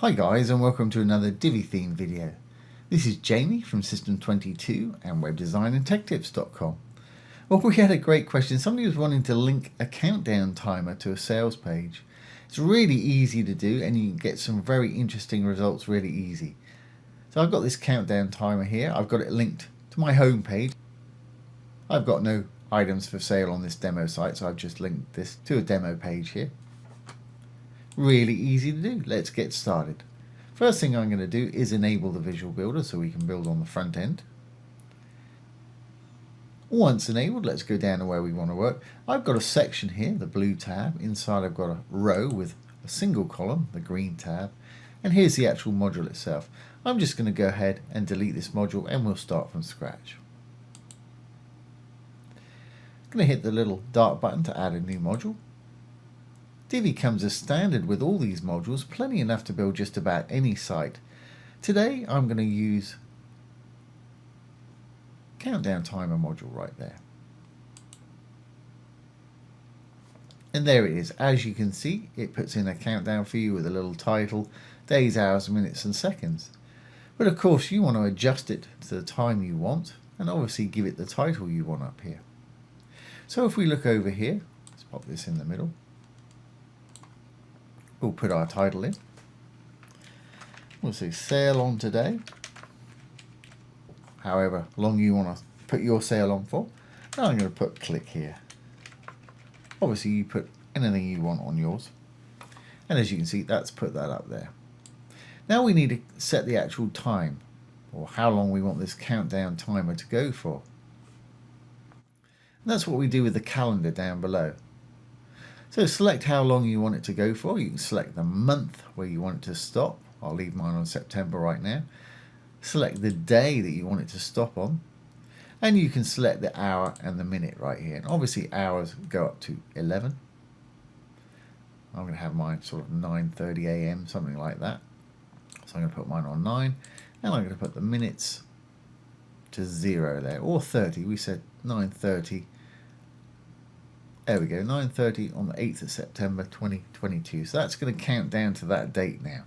Hi guys, and welcome to another Divi Theme video. This is Jamie from System22 and webdesignandtechtips.com. Well, we had a great question. Somebody was wanting to link a countdown timer to a sales page. It's really easy to do and you can get some very interesting results really easy. So I've got this countdown timer here. I've got it linked to my home page. I've got no items for sale on this demo site, so I've just linked this to a demo page here. Really easy to do. Let's get started. First thing I'm going to do is enable the visual builder so we can build on the front end. Once enabled, let's go down to where we want to work. I've got a section here, the blue tab. Inside I've got a row with a single column, the green tab. And here's the actual module itself. I'm just going to go ahead and delete this module and we'll start from scratch. I'm going to hit the little dark button to add a new module. Divi comes as standard with all these modules, plenty enough to build just about any site. Today I'm going to use countdown timer module right there. And there it is. As you can see, it puts in a countdown for you with a little title, days, hours, minutes and seconds. But of course you want to adjust it to the time you want and obviously give it the title you want up here. So if we look over here, let's pop this in the middle. We'll put our title in. We'll say sale on today. However long you want to put your sale on for. Now I'm going to put click here. Obviously you put anything you want on yours. And as you can see, that's put that up there. Now we need to set the actual time, or how long we want this countdown timer to go for. And that's what we do with the calendar down below. So select how long you want it to go for. You can select the month where you want it to stop. I'll leave mine on September right now. Select the day that you want it to stop on. And you can select the hour and the minute right here. And obviously hours go up to 11. I'm going to have mine sort of 9:30 AM, something like that. So I'm going to put mine on 9. And I'm going to put the minutes to 0 there, or 30. We said 9:30. There we go, 9:30 on the 8th of September 2022. So that's going to count down to that date now.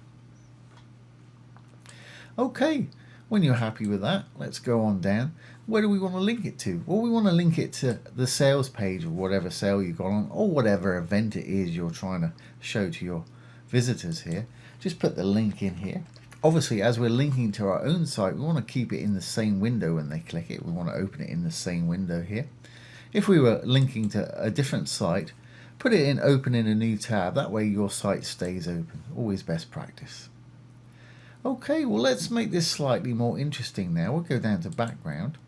Okay, when you're happy with that, let's go on down. Where do we want to link it to? Well, we want to link it to the sales page of whatever sale you've got on, or whatever event it is you're trying to show to your visitors here. Just put the link in here. Obviously, as we're linking to our own site, we want to keep it in the same window when they click it. We want to open it in the same window here. If we were linking to a different site, put it in open in a new tab. That way your site stays open. Always best practice. Okay, well let's make this slightly more interesting now. We'll go down to background.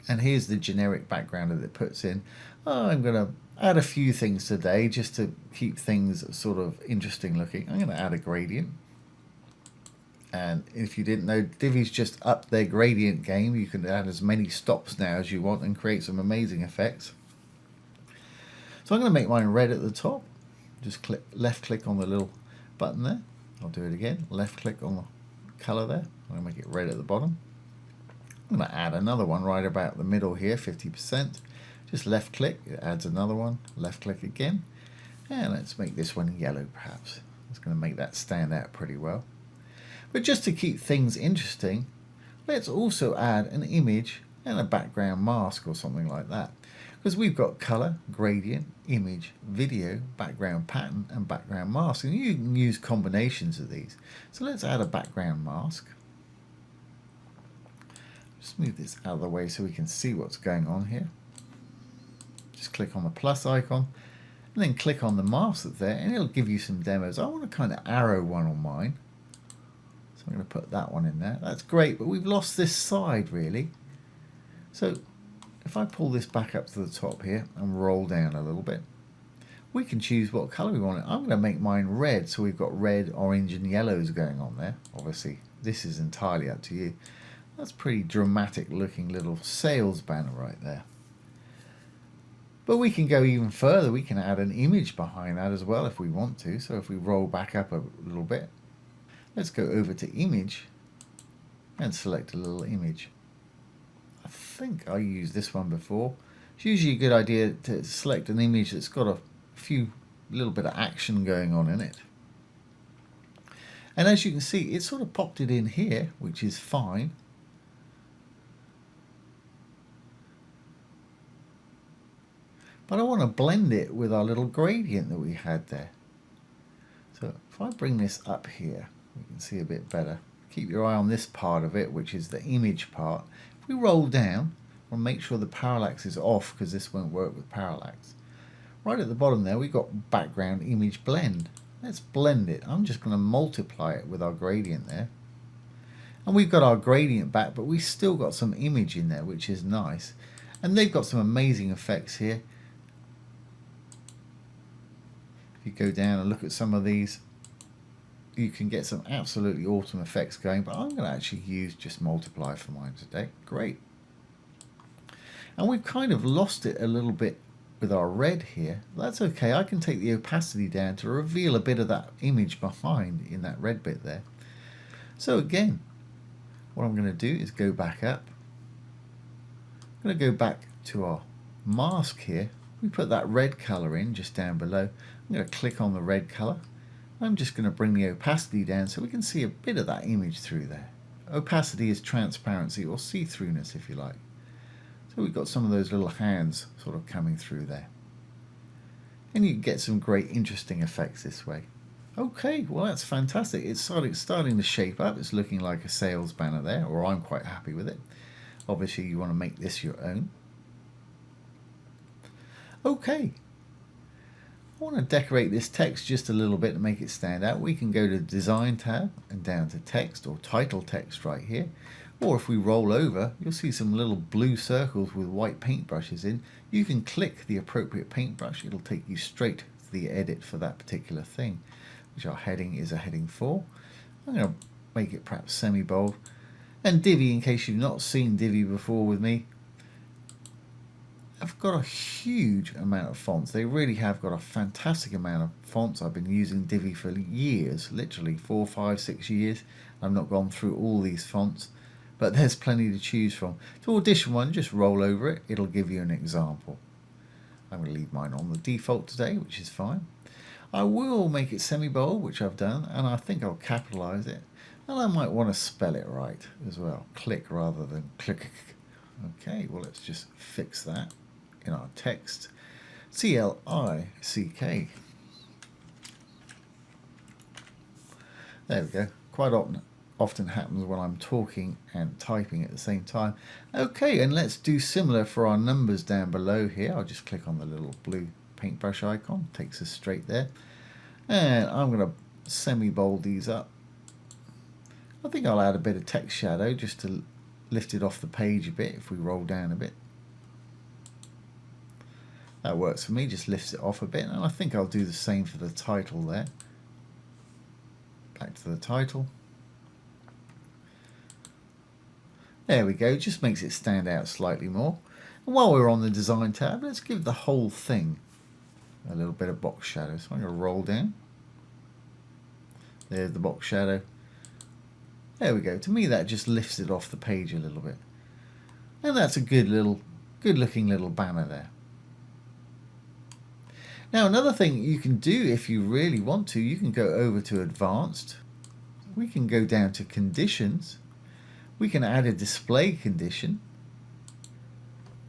And here's the generic background that it puts in. I'm going to add a few things today just to keep things sort of interesting looking. I'm going to add a gradient. And if you didn't know, Divi's just upped their gradient game. You can add as many stops now as you want and create some amazing effects. So I'm going to make mine red at the top. Just left click on the little button there. I'll do it again. Left click on the color there. I'm going to make it red at the bottom. I'm going to add another one right about the middle here, 50%. Just left click, it adds another one. Left click again. And let's make this one yellow perhaps. It's going to make that stand out pretty well. But just to keep things interesting, let's also add an image and a background mask or something like that. Because we've got color, gradient, image, video, background pattern and background mask. And you can use combinations of these. So let's add a background mask. Just move this out of the way so we can see what's going on here. Just click on the plus icon and then click on the mask that's there and it'll give you some demos. I want to kind of arrow one on mine. I'm going to put that one in there. That's great, but we've lost this side really. So if I pull this back up to the top here and roll down a little bit, we can choose what color we want. I'm going to make mine red, so we've got red, orange and yellows going on there. Obviously this is entirely up to you. That's pretty dramatic looking little sales banner right there. But we can go even further. We can add an image behind that as well if we want to. So if we roll back up a little bit, let's go over to image and select a little image. I think I used this one before. It's usually a good idea to select an image that's got a few little bit of action going on in it. And as you can see, it sort of popped it in here, which is fine. But I want to blend it with our little gradient that we had there. So if I bring this up here, we can see a bit better. Keep your eye on this part of it, which is the image part. If we roll down, we'll make sure the parallax is off because this won't work with parallax. Right at the bottom there, we've got background image blend. Let's blend it. I'm just going to multiply it with our gradient there. And we've got our gradient back, but we've still got some image in there, which is nice. And they've got some amazing effects here. If you go down and look at some of these, you can get some absolutely awesome effects going, but I'm going to actually use just multiply for mine today. Great. And we've kind of lost it a little bit with our red here. That's okay. I can take the opacity down to reveal a bit of that image behind in that red bit there. So again, what I'm going to do is go back up. I'm going to go back to our mask here. We put that red color in just down below. I'm going to click on the red color. I'm just going to bring the opacity down so we can see a bit of that image through there. Opacity is transparency or see-throughness if you like. So we've got some of those little hands sort of coming through there. And you can get some great interesting effects this way. Okay, well that's fantastic. It's starting to shape up. It's looking like a sales banner there, or I'm quite happy with it. Obviously you want to make this your own. Okay. I want to decorate this text just a little bit to make it stand out. We can go to Design tab and down to Text or Title Text right here. Or if we roll over, you'll see some little blue circles with white paintbrushes in. You can click the appropriate paintbrush. It'll take you straight to the edit for that particular thing, which our heading is a heading 4. I'm going to make it perhaps semi-bold. And Divi, in case you've not seen Divi before with me, I've got a huge amount of fonts. They really have got a fantastic amount of fonts. I've been using Divi for years, literally 4, 5, 6 years. I've not gone through all these fonts, but there's plenty to choose from. To audition one, just roll over it. It'll give you an example. I'm going to leave mine on the default today, which is fine. I will make it semi-bold, which I've done, and I think I'll capitalize it. And I might want to spell it right as well. Click rather than click. Okay, well let's just fix that in our text. C-L-I-C-K. There we go. Quite often happens when I'm talking and typing at the same time. Okay, and let's do similar for our numbers down below here. I'll just click on the little blue paintbrush icon. Takes us straight there. And I'm going to semi-bold these up. I think I'll add a bit of text shadow just to lift it off the page a bit if we roll down a bit. That works for me, just lifts it off a bit, and I think I'll do the same for the title there. Back to the title. There we go, just makes it stand out slightly more. And while we're on the Design tab, let's give the whole thing a little bit of box shadow. So I'm going to roll down. There's the box shadow. There we go. To me that just lifts it off the page a little bit. And that's a good looking little banner there. Now another thing you can do if you really want to, you can go over to Advanced. We can go down to Conditions. We can add a display condition.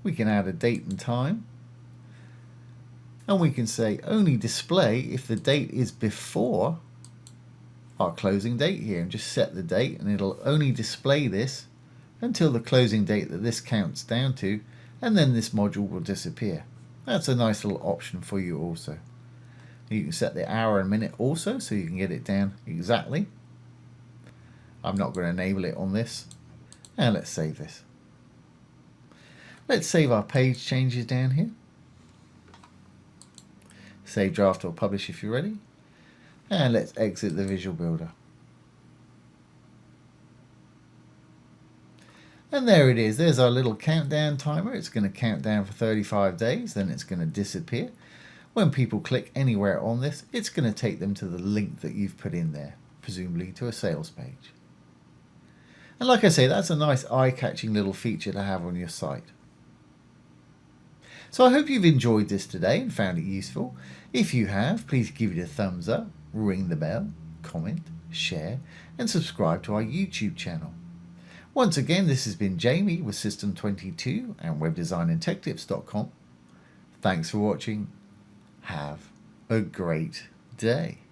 We can add a date and time. And we can say only display if the date is before our closing date here, and just set the date, and it'll only display this until the closing date that this counts down to, and then this module will disappear. That's a nice little option for you also. You can set the hour and minute also, so you can get it down exactly. I'm not going to enable it on this. And let's save this. Let's save our page changes down here. Save draft or publish if you're ready. And let's exit the Visual Builder. And there it is. There's our little countdown timer. It's going to count down for 35 days, then it's going to disappear. When people click anywhere on this, it's going to take them to the link that you've put in there, presumably to a sales page. And like I say, that's a nice eye-catching little feature to have on your site. So I hope you've enjoyed this today and found it useful. If you have, please give it a thumbs up, ring the bell, comment, share, and subscribe to our YouTube channel. Once again, this has been Jamie with System22 and webdesignandtechtips.com. Thanks for watching. Have a great day.